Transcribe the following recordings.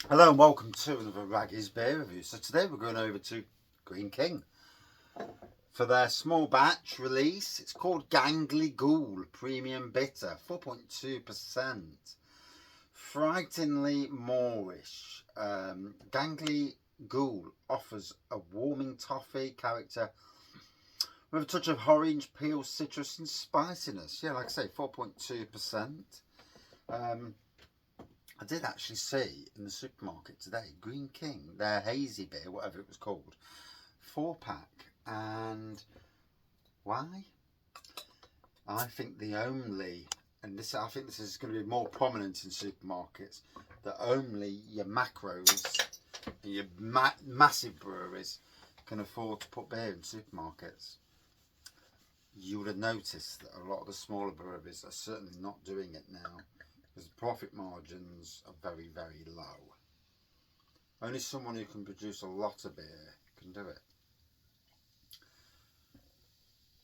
Hello and welcome to another Raggy's Beer Review. So today we're going over to Greene King for their small batch release. It's called Ghoul Premium Bitter, 4.2%. Frighteningly Moorish. Ghoul offers a warming toffee character with a touch of orange peel, citrus and spiciness. Yeah, like I say, 4.2%. I did actually see in the supermarket today, Greene King, their hazy beer, whatever it was called, 4-pack. And why? I think the only, and this, I think this is going to be more prominent in supermarkets, that only your macros and your massive breweries can afford to put beer in supermarkets. You would have noticed that a lot of the smaller breweries are certainly not doing it now, because the profit margins are very, very low. Only someone who can produce a lot of beer can do it.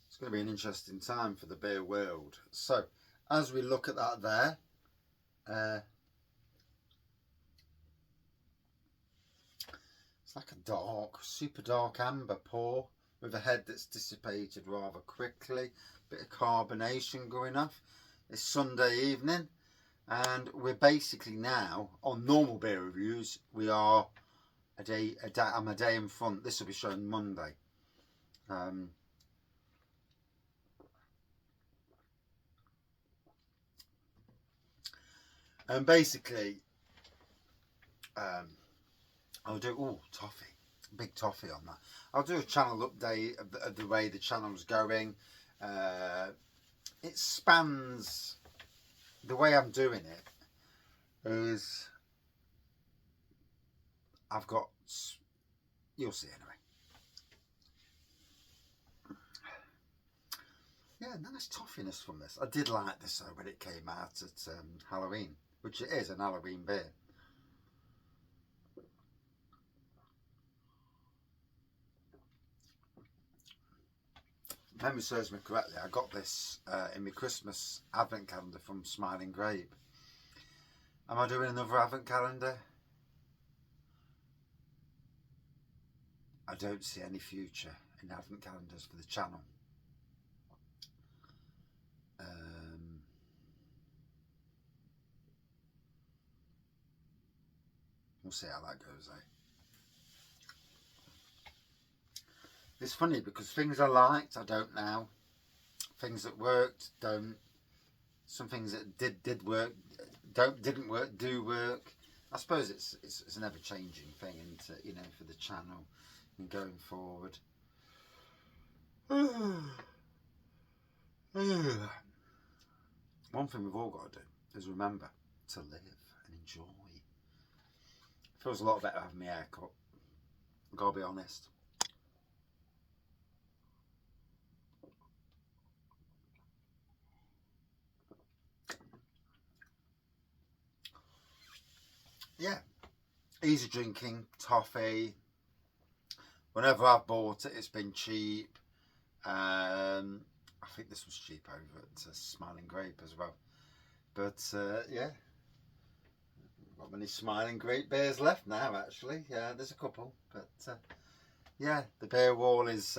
It's going to be an interesting time for the beer world. So, as we look at that there, it's like a dark, super dark amber pour with a head that's dissipated rather quickly. Bit of carbonation going off. It's Sunday evening. And we're basically now on normal beer reviews. We are I'm a day in front. This will be shown Monday. And basically, I'll do toffee, big toffee on that. I'll do a channel update of the way the channel's going. It spans. The way I'm doing it is I've got, you'll see anyway. Yeah, nice toffiness from this. I did like this though when it came out at Halloween, which it is an Halloween beer. If memory serves me correctly, I got this in my Christmas advent calendar from Smiling Grape. Am I doing another advent calendar? I don't see any future in advent calendars for the channel. We'll see how that goes, eh? It's funny because things I liked, I don't now. Things that worked, don't. Some things that did work, didn't work, do work. I suppose it's an ever-changing thing, isn't it? You know, for the channel and going forward. One thing we've all got to do is remember to live and enjoy. Feels a lot better having my hair cut. I've got to be honest. Yeah, easy drinking, toffee. Whenever I've bought it, it's been cheap. I think this was cheap over at Smiling Grape as well. But yeah, not many Smiling Grape beers left now actually. Yeah, there's a couple. But yeah, the beer wall is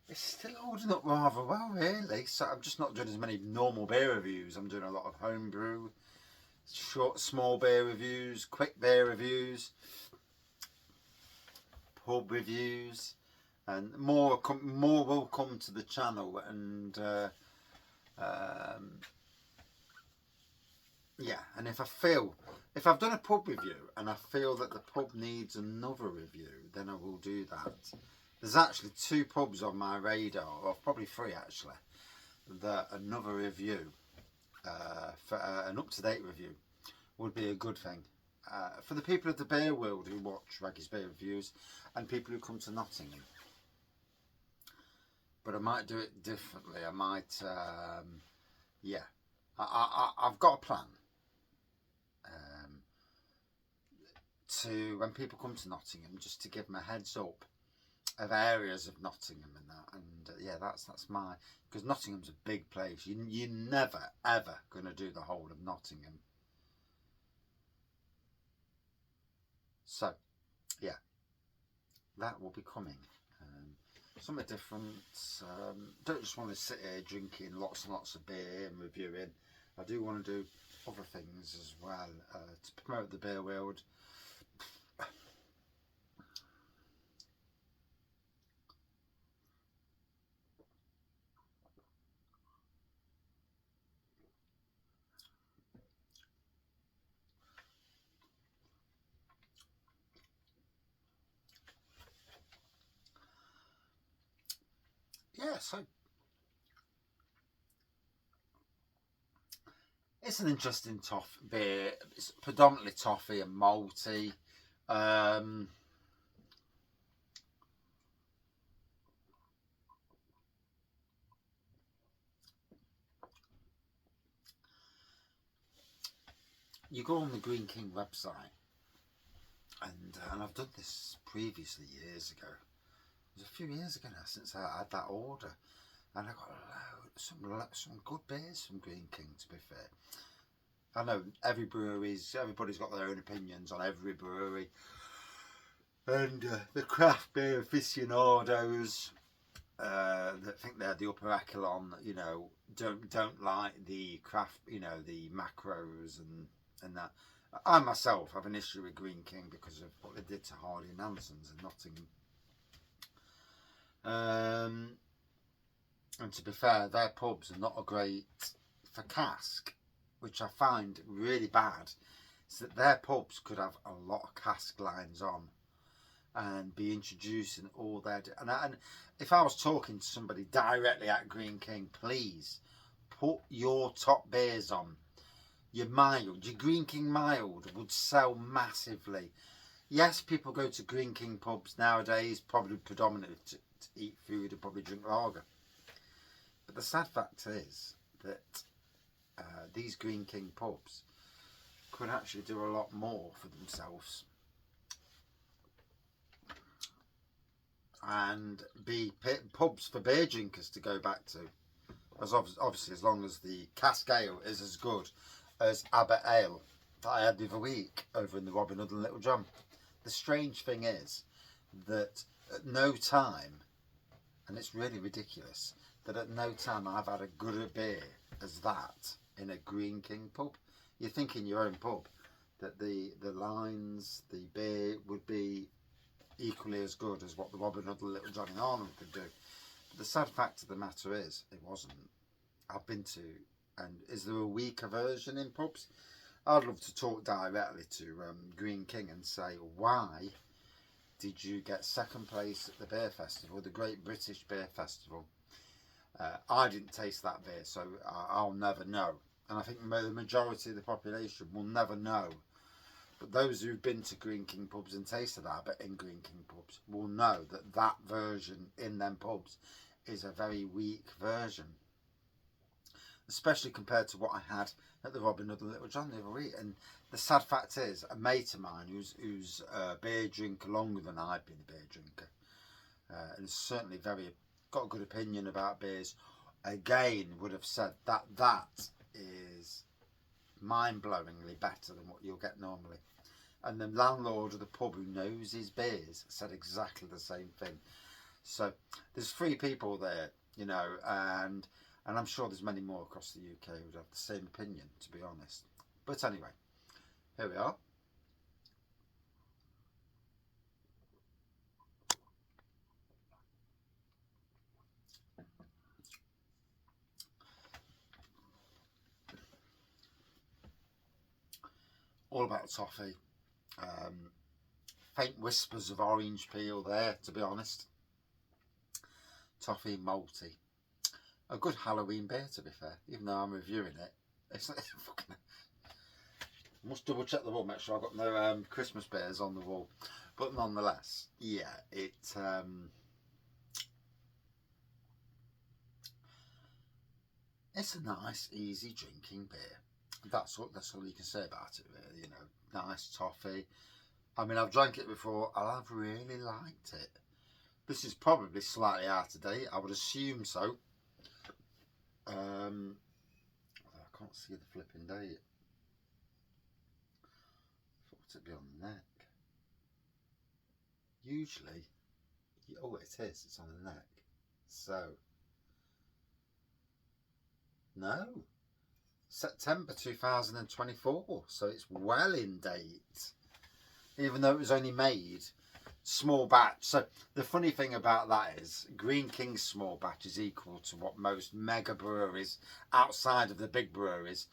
it's still holding up rather well really. So I'm just not doing as many normal beer reviews. I'm doing a lot of homebrew, short, small beer reviews, quick beer reviews, pub reviews, and more will come to the channel. And yeah, and if I've done a pub review and I feel that the pub needs another review, then I will do that. There's actually 2 pubs on my radar, or probably 3 actually, that another review, for an up-to-date review, would be a good thing. For the people of the beer world who watch Raggy's Beer Reviews and people who come to Nottingham. But I might do it differently. I might, yeah. I've got a plan. To when people come to Nottingham, just to give them a heads up of areas of Nottingham and that, and yeah, that's my, because Nottingham's a big place. You're never ever going to do the whole of Nottingham. yeah, that will be coming. Something different. Don't just want to sit here drinking lots and lots of beer and reviewing. I do want to do other things as well to promote the beer world. Yeah, so it's an interesting beer. It's predominantly toffee and malty. Um, you go on the Greene King website, and I've done this previously years ago. It was a few years ago now since I had that order, and I got some good beers from Greene King. To be fair, I know everybody's got their own opinions on every brewery, and the craft beer aficionados that think they're the upper echelon, don't like the craft, the macros and that. I myself have an issue with Greene King because of what they did to Hardy and Hanson's in Nottingham. And to be fair, their pubs are not a great for cask, which I find really bad. Is that their pubs could have a lot of cask lines on and be introducing all their and if I was talking to somebody directly at Greene King, please put your top beers on. Your mild, your Greene King mild would sell massively. Yes, people go to Greene King pubs nowadays, probably predominantly to eat food and probably drink lager. But the sad fact is that these Greene King pubs could actually do a lot more for themselves and be pubs for beer drinkers to go back to. As obviously, as long as the cask ale is as good as Abbott Ale that I had the other week over in the Robin Hood and Little John. The strange thing is that at no time, and it's really ridiculous, that at no time I've had a gooder beer as that in a Greene King pub. You think in your own pub that the lines, the beer would be equally as good as what the Robin Hood and Little John in Arnhem could do. But the sad fact of the matter is, it wasn't. I've been to, and is there a weaker version in pubs? I'd love to talk directly to Greene King and say, why did you get second place at the beer festival, the Great British Beer Festival? I didn't taste that beer, so I'll never know. And I think the majority of the population will never know. But those who've been to Greene King pubs and tasted that but in Greene King pubs will know that that version in them pubs is a very weak version. Especially compared to what I had at the Robin Hood and Little John the other week. And the sad fact is, a mate of mine who's a beer drinker longer than I've been a beer drinker, and is certainly got a good opinion about beers, again would have said that is mind-blowingly better than what you'll get normally. And the landlord of the pub who knows his beers said exactly the same thing. So there's 3 people there, and I'm sure there's many more across the UK who would have the same opinion, to be honest. But anyway, here we are. All about toffee. Faint whispers of orange peel there, to be honest. Toffee malty. A good Halloween beer, to be fair, even though I'm reviewing it. It's fucking... Must double check the wall, make sure I've got no Christmas beers on the wall. But nonetheless, yeah, it's a nice, easy drinking beer. That's all you can say about it, really. Nice toffee. I mean, I've drank it before and I've really liked it. This is probably slightly out of date. I would assume so. I can't see the flipping date. I thought it'd be on the neck. usually, oh, it is, it's on the neck. So, no, September 2024, so it's well in date, even though it was only made small batch. So the funny thing about that is Greene King's small batch is equal to what most mega breweries outside of the big breweries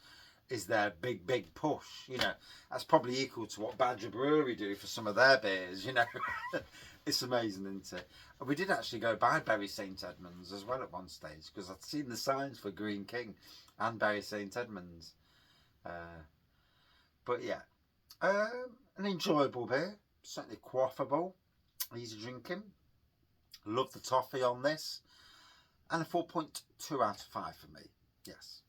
is their big push. You know, that's probably equal to what Badger Brewery do for some of their beers, you know. It's amazing, isn't it? We did actually go by Bury St Edmunds as well at one stage, because I'd seen the signs for Greene King and Bury St Edmunds. But yeah, an enjoyable beer, certainly quaffable, easy drinking. Love the toffee on this, and a 4.2 out of 5 for me. Yes.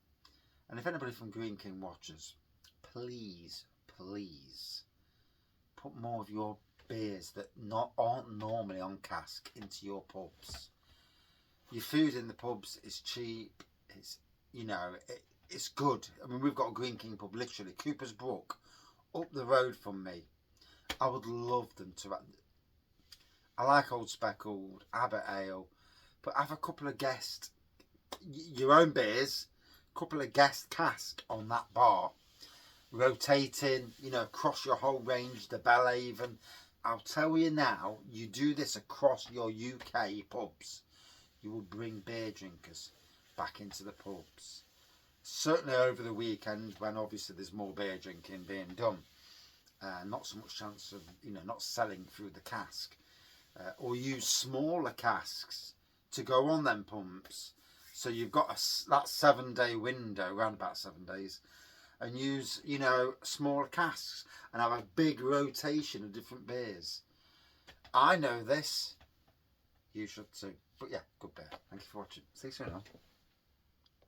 And if anybody from Greene King watches, please put more of your beers that aren't normally on cask into your pubs. Your food in the pubs is cheap. It's, you know, it's good. I mean, we've got a Greene King pub literally Cooper's Brook up the road from me. I would love them to. I like Old Speckled, Abbott Ale, but have a couple of guest, your own beers, couple of guest cask on that bar, rotating, you know, across your whole range, the Belhaven. I'll tell you now, you do this across your UK pubs, you will bring beer drinkers back into the pubs. Certainly over the weekend, when obviously there's more beer drinking being done, not so much chance of, you know, not selling through the cask, or use smaller casks to go on them pumps. So you've got that 7-day window, around about 7 days, and use, you know, smaller casks and have a big rotation of different beers. I know this. You should too. But yeah, good beer. Thank you for watching. See you soon.